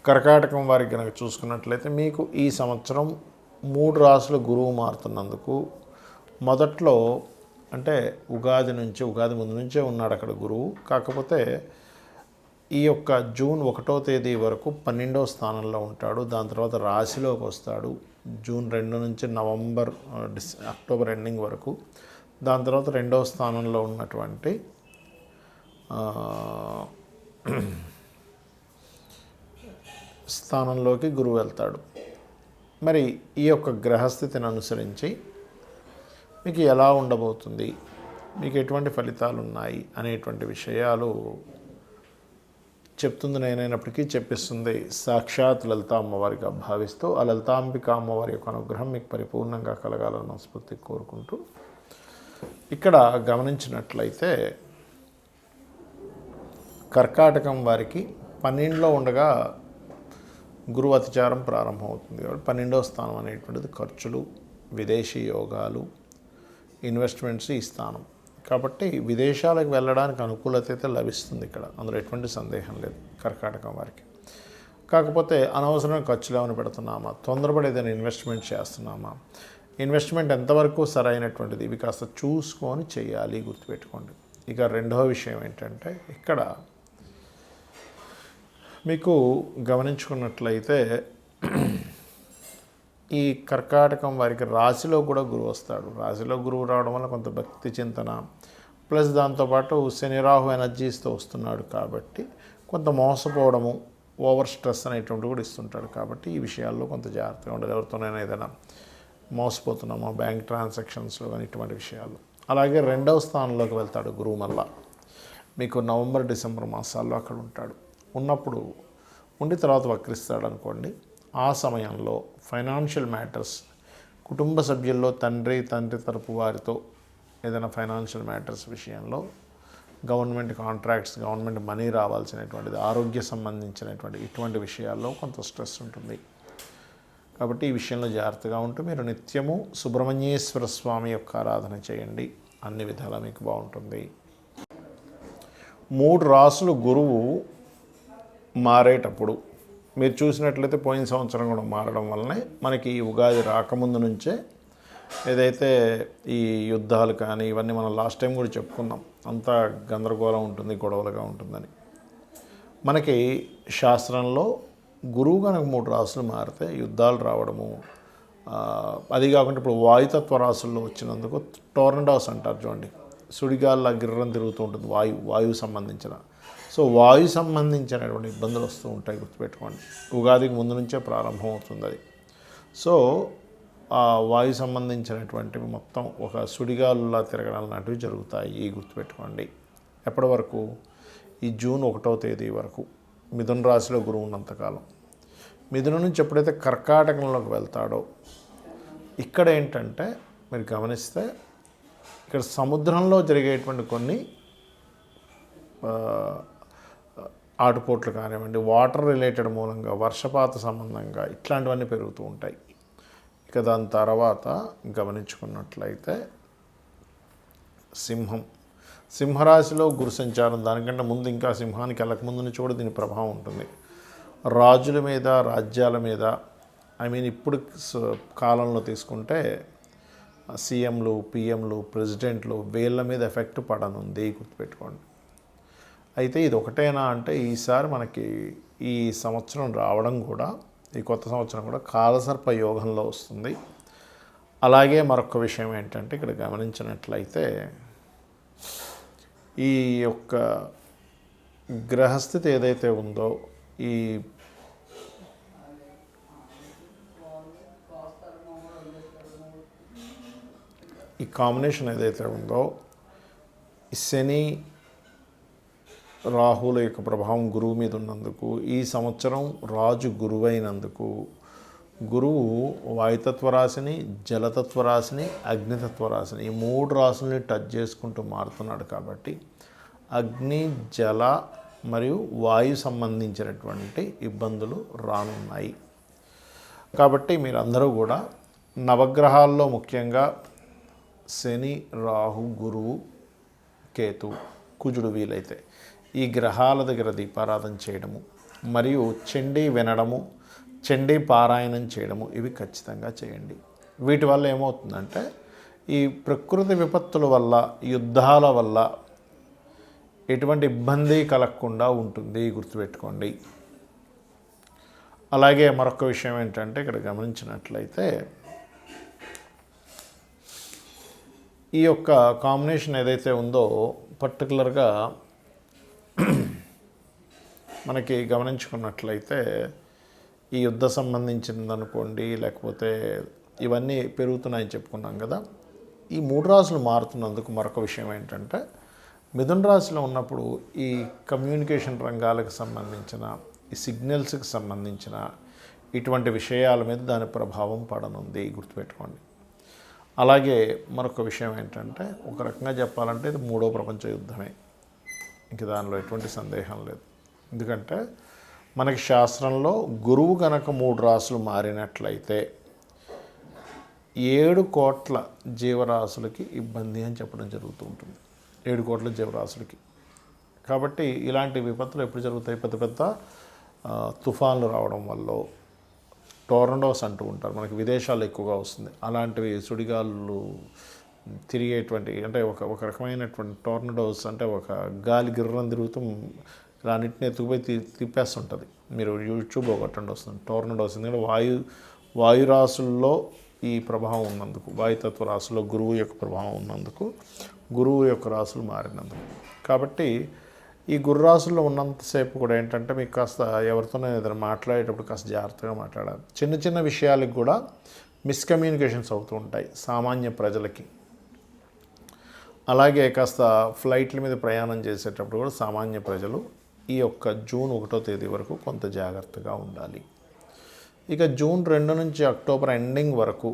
కర్కాటకం వారికి కనుక చూసుకున్నట్లయితే మీకు ఈ సంవత్సరం 3 రాసుల గురువు మారుతున్నందుకు మొదట్లో అంటే ఉగాది ముందు నుంచే ఉన్నాడు అక్కడ గురువు. కాకపోతే ఈ యొక్క జూన్ 1వ తేదీ వరకు 12వ స్థానంలో ఉంటాడు. దాని తర్వాత రాశిలోకి వస్తాడు జూన్ 2 నుంచి అక్టోబర్ ఎండింగ్ వరకు. దాని తర్వాత 2వ స్థానంలో ఉన్నటువంటి స్థానంలోకి గురువు వెళ్తాడు. మరి ఈ యొక్క గ్రహస్థితిని అనుసరించి మీకు ఎలా ఉండబోతుంది, మీకు ఎటువంటి ఫలితాలు ఉన్నాయి అనేటువంటి విషయాలు చెప్తుంది నేనైనప్పటికీ చెప్పిస్తుంది సాక్షాత్ లలితా అమ్మవారిగా భావిస్తూ ఆ లలితాంబిక అమ్మవారి యొక్క అనుగ్రహం మీకు పరిపూర్ణంగా కలగాలని మనస్ఫూర్తి కోరుకుంటూ, ఇక్కడ గమనించినట్లయితే కర్కాటకం వారికి 12లో ఉండగా గురువు అతిచారం ప్రారంభమవుతుంది. కాబట్టి 12వ స్థానం అనేటువంటిది ఖర్చులు, విదేశీ యోగాలు, ఇన్వెస్ట్మెంట్స్ ఈ స్థానం. కాబట్టి విదేశాలకు వెళ్ళడానికి అనుకూలత అయితే లభిస్తుంది ఇక్కడ, అందులో ఎటువంటి సందేహం లేదు కర్కాటకం వారికి. కాకపోతే అనవసరమైన ఖర్చులు ఏమైనా పెడుతున్నామా, తొందరపడి ఏదైనా ఇన్వెస్ట్మెంట్ చేస్తున్నామా, ఇన్వెస్ట్మెంట్ ఎంతవరకు సరైనటువంటిది, ఇవి కాస్త చూసుకొని చేయాలి, గుర్తుపెట్టుకోండి. ఇక రెండవ విషయం ఏంటంటే ఇక్కడ మీకు గమనించుకున్నట్లయితే ఈ కర్కాటకం వారికి రాశిలో కూడా గురువు వస్తాడు. రాశిలో గురువు రావడం వల్ల కొంత భక్తి చింతన ప్లస్ దాంతోపాటు శని రాహు ఎనర్జీస్తో వస్తున్నాడు కాబట్టి కొంత మోసపోవడము, ఓవర్ స్ట్రెస్ అనేటువంటి కూడా ఇస్తుంటాడు. కాబట్టి ఈ విషయాల్లో కొంత జాగ్రత్తగా ఉండాలి. ఎవరితోనైనా ఏదైనా మోసపోతున్నామో బ్యాంక్ ట్రాన్సాక్షన్స్లో కానీ ఇటువంటి విషయాలు. అలాగే 2వ స్థానంలోకి వెళ్తాడు గురువు. మళ్ళా మీకు నవంబర్ డిసెంబర్ మాసాల్లో అక్కడ ఉంటాడు. ఉన్నప్పుడు ఉండి తర్వాత వక్రిస్తాడు అనుకోండి. ఆ సమయంలో ఫైనాన్షియల్ మ్యాటర్స్, కుటుంబ సభ్యుల్లో తండ్రి తరపు వారితో ఏదైనా ఫైనాన్షియల్ మ్యాటర్స్ విషయంలో, గవర్నమెంట్ కాంట్రాక్ట్స్, గవర్నమెంట్ మనీ రావాల్సినటువంటిది, ఆరోగ్య సంబంధించినటువంటి ఇటువంటి విషయాల్లో కొంత స్ట్రెస్ ఉంటుంది. కాబట్టి ఈ విషయంలో జాగ్రత్తగా ఉంటూ మీరు నిత్యము సుబ్రహ్మణ్యేశ్వర స్వామి యొక్క ఆరాధన చేయండి, అన్ని విధాలా మీకు బాగుంటుంది. 3 రాసులు గురువు మారేటప్పుడు మీరు చూసినట్లయితే పోయిన సంవత్సరం కూడా మారడం వల్లనే మనకి ఈ ఉగాది రాకముందు నుంచే ఏదైతే ఈ యుద్ధాలు కానీ ఇవన్నీ మనం లాస్ట్ టైం కూడా చెప్పుకున్నాం, అంతా గందరగోళం ఉంటుంది, గొడవలుగా ఉంటుందని. మనకి శాస్త్రంలో గురువు కనుక 3 రాసులు మారితే యుద్ధాలు రావడము, అది కాకుండా ఇప్పుడు వాయుతత్వ రాసుల్లో వచ్చినందుకు టోర్నడోస్ అంటారు చూడండి, సుడిగాల్లా గిర్రం తిరుగుతూ ఉంటుంది, వాయువు సంబంధించిన. సో వాయు సంబంధించినటువంటి ఇబ్బందులు వస్తూ ఉంటాయి, గుర్తుపెట్టుకోండి. ఉగాదికి ముందు నుంచే ప్రారంభం అవుతుంది అది. సో ఆ వాయు సంబంధించినటువంటివి మొత్తం ఒక సుడిగాలులా తిరగడం లాంటివి జరుగుతాయి, గుర్తుపెట్టుకోండి. ఎప్పటి వరకు? ఈ జూన్ 1వ తేదీ వరకు మిథున రాశిలో గురువు ఉన్నంతకాలం. మిథున నుంచి ఎప్పుడైతే కర్కాటకంలోకి వెళ్తాడో ఇక్కడ ఏంటంటే మీరు గమనిస్తే ఇక్కడ సముద్రంలో జరిగేటువంటి కొన్ని ఆటుపోట్లు కానివ్వండి, వాటర్ రిలేటెడ్ మూలంగా, వర్షపాత సంబంధంగా ఇట్లాంటివన్నీ పెరుగుతూ ఉంటాయి. ఇక దాని తర్వాత గమనించుకున్నట్లయితే సింహరాశిలో గురు సంచారం, దానికంటే ముందు ఇంకా సింహానికి వెళ్ళకముందు నుంచి కూడా దీని ప్రభావం ఉంటుంది. రాజుల మీద, రాజ్యాల మీద, ఇప్పుడు కాలంలో తీసుకుంటే సీఎంలు, పిఎంలు, ప్రెసిడెంట్లు, వీళ్ళ మీద ఎఫెక్ట్ పడనుంది, గుర్తుపెట్టుకోండి. అయితే ఇది ఒకటేనా అంటే ఈసారి మనకి ఈ సంవత్సరం రావడం కూడా, ఈ కొత్త సంవత్సరం కూడా కాలసర్ప యోగంలో వస్తుంది. అలాగే మరొక విషయం ఏంటంటే ఇక్కడ గమనించినట్లయితే ఈ యొక్క గ్రహస్థితి ఏదైతే ఉందో, ఈ కాంబినేషన్ ఏదైతే ఉందో, ఈ శని రాహుల యొక్క ప్రభావం గురువు మీద ఉన్నందుకు, ఈ సంవత్సరం రాజు గురువైనందుకు, గురువు వాయుతత్వ రాశిని, జలతత్వ రాశిని, అగ్నితత్వ రాశిని, ఈ 3 రాశుల్ని టచ్ చేసుకుంటూ మారుతున్నాడు. కాబట్టి అగ్ని, జల మరియు వాయు సంబంధించినటువంటి ఇబ్బందులు రానున్నాయి. కాబట్టి మీరందరూ కూడా నవగ్రహాల్లో ముఖ్యంగా శని, రాహు, గురువు, కేతు, కుజుడు వీలైతే ఈ గ్రహాల దగ్గర దీపారాధన చేయడము, మరియు చండీ వినడము, చండీ పారాయణం చేయడము ఇవి ఖచ్చితంగా చేయండి. వీటి వల్ల ఏమవుతుందంటే ఈ ప్రకృతి విపత్తుల వల్ల, యుద్ధాల వల్ల ఎటువంటి ఇబ్బంది కలగకుండా ఉంటుంది, గుర్తుపెట్టుకోండి. అలాగే మరొక విషయం ఏంటంటే ఇక్కడ గమనించినట్లయితే ఈ యొక్క కాంబినేషన్ ఏదైతే ఉందో పర్టికులర్గా మనకి గమనించుకున్నట్లయితే ఈ యుద్ధ సంబంధించింది అనుకోండి, లేకపోతే ఇవన్నీ పెరుగుతున్నాయని చెప్పుకున్నాం కదా. ఈ 3 రాశులు మారుతున్నందుకు మరొక విషయం ఏంటంటే మిథున రాశిలో ఉన్నప్పుడు ఈ కమ్యూనికేషన్ రంగాలకు సంబంధించిన, ఈ సిగ్నల్స్కి సంబంధించిన ఇటువంటి విషయాల మీద దాని ప్రభావం పడనుంది, గుర్తుపెట్టుకోండి. అలాగే మరొక విషయం ఏంటంటే ఒక రకంగా చెప్పాలంటే ఇది 3వ ప్రపంచ యుద్ధమే, ఇంక దానిలో ఎటువంటి సందేహం లేదు. ఎందుకంటే మనకి శాస్త్రంలో గురువు కనుక 3 రాశులు మారినట్లయితే 7 కోట్ల జీవరాశులకి ఇబ్బంది అని చెప్పడం జరుగుతూ ఉంటుంది. 7 కోట్ల జీవరాశులకి. కాబట్టి ఇలాంటి విపత్తులు ఎప్పుడు జరుగుతాయి? పెద్ద పెద్ద తుఫాన్లు రావడం వల్ల, టోర్నడోస్ అంటూ ఉంటారు, మనకి విదేశాల్లో ఎక్కువగా వస్తుంది. అలాంటివి సుడిగాలు తిరిగేటువంటి, అంటే ఒక రకమైనటువంటి టోర్నడోస్, అంటే ఒక గాలి గిర్రం తిరుగుతూ అన్నింటిని ఎత్తుకుపోయి తిప్పేస్తుంటుంది. మీరు యూట్యూబ్లో కొట్టండి వస్తుంది టోర్నడోస్. ఎందుకంటే వాయురాశుల్లో ఈ ప్రభావం ఉన్నందుకు, వాయుతత్వ రాశుల్లో గురువు యొక్క ప్రభావం ఉన్నందుకు, గురువు యొక్క రాశులు మారినందుకు. కాబట్టి ఈ గురు రాశుల్లో ఉన్నంతసేపు కూడా ఏంటంటే మీకు కాస్త ఎవరితోనే ఏదైనా మాట్లాడేటప్పుడు కాస్త జాగ్రత్తగా మాట్లాడాలి. చిన్న చిన్న విషయాలకు కూడా మిస్కమ్యూనికేషన్స్ అవుతూ ఉంటాయి సామాన్య ప్రజలకి. అలాగే కాస్త ఫ్లైట్ల మీద ప్రయాణం చేసేటప్పుడు కూడా సామాన్య ప్రజలు ఈ యొక్క జూన్ 1వ తేదీ వరకు కొంత జాగ్రత్తగా ఉండాలి. ఇక జూన్ 2 నుంచి అక్టోబర్ ఎండింగ్ వరకు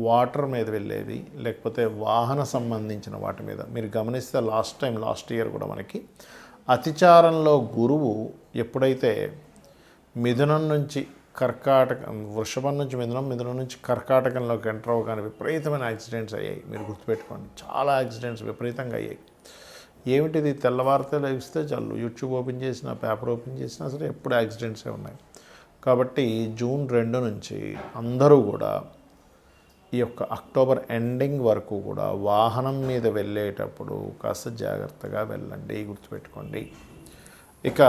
వాటర్ మీద వెళ్ళేది, లేకపోతే వాహన సంబంధించిన వాటి మీద మీరు గమనిస్తే లాస్ట్ ఇయర్ కూడా మనకి అతిచారంలో గురువు ఎప్పుడైతే మిథునం నుంచి వృషభం నుంచి మిథునం నుంచి కర్కాటకంలోకి ఎంటర్ అవ్వగానే విపరీతమైన యాక్సిడెంట్స్ అయ్యాయి. మీరు గుర్తుపెట్టుకోండి, చాలా యాక్సిడెంట్స్ విపరీతంగా అయ్యాయి. ఏమిటిది? తెల్లవారితే లేస్తే చాలు యూట్యూబ్ ఓపెన్ చేసినా, పేపర్ ఓపెన్ చేసినా సరే ఎప్పుడు యాక్సిడెంట్సే ఉన్నాయి. కాబట్టి జూన్ 2 నుంచి అందరూ కూడా ఈ యొక్క అక్టోబర్ ఎండింగ్ వరకు కూడా వాహనం మీద వెళ్ళేటప్పుడు కాస్త జాగ్రత్తగా వెళ్ళండి, గుర్తుపెట్టుకోండి. ఇక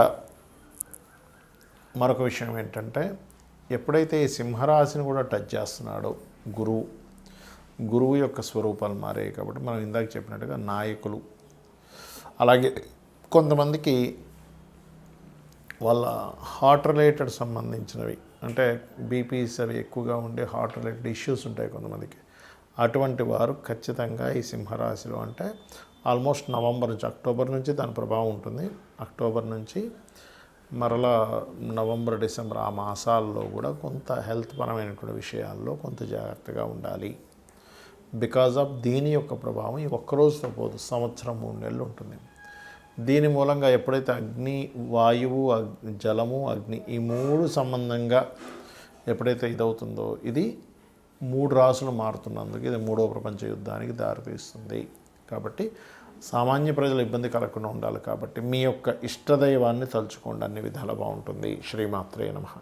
మరొక విషయం ఏంటంటే ఎప్పుడైతే ఈ సింహరాశిని కూడా టచ్ చేస్తున్నాడో గురువు యొక్క స్వరూపాలు మారాయి. కాబట్టి మనం ఇందాక చెప్పినట్టుగా నాయకులు, అలాగే కొంతమందికి వాళ్ళ హార్ట్ రిలేటెడ్ సంబంధించినవి, అంటే బీపీస్ అవి ఎక్కువగా ఉండే హార్ట్ రిలేటెడ్ ఇష్యూస్ ఉంటాయి కొంతమందికి. అటువంటి వారు ఖచ్చితంగా ఈ సింహరాశిలో, అంటే ఆల్మోస్ట్ అక్టోబర్ నుంచి దాని ప్రభావం ఉంటుంది. అక్టోబర్ నుంచి మరలా నవంబర్, డిసెంబర్ ఆ మాసాల్లో కూడా కొంత హెల్త్ పరమైనటువంటి విషయాల్లో కొంత జాగ్రత్తగా ఉండాలి. బికాజ్ ఆఫ్ దీని యొక్క ప్రభావం ఈ ఒక్కరోజుతో పోదు, సంవత్సరం 3 నెలలు ఉంటుంది. దీని మూలంగా ఎప్పుడైతే అగ్ని, వాయువు, జలము, అగ్ని ఈ 3 సంబంధంగా ఎప్పుడైతే ఇదవుతుందో ఇది 3 రాశులు మారుతున్నందుకు ఇది 3వ ప్రపంచ యుద్ధానికి దారితీస్తుంది. కాబట్టి సామాన్య ప్రజలు ఇబ్బంది కలగకుండా ఉండాలి. కాబట్టి మీ యొక్క ఇష్టదైవాన్ని తలుచుకోండి, అన్ని విధాలు బాగుంటుంది. శ్రీమాత్రే నమః.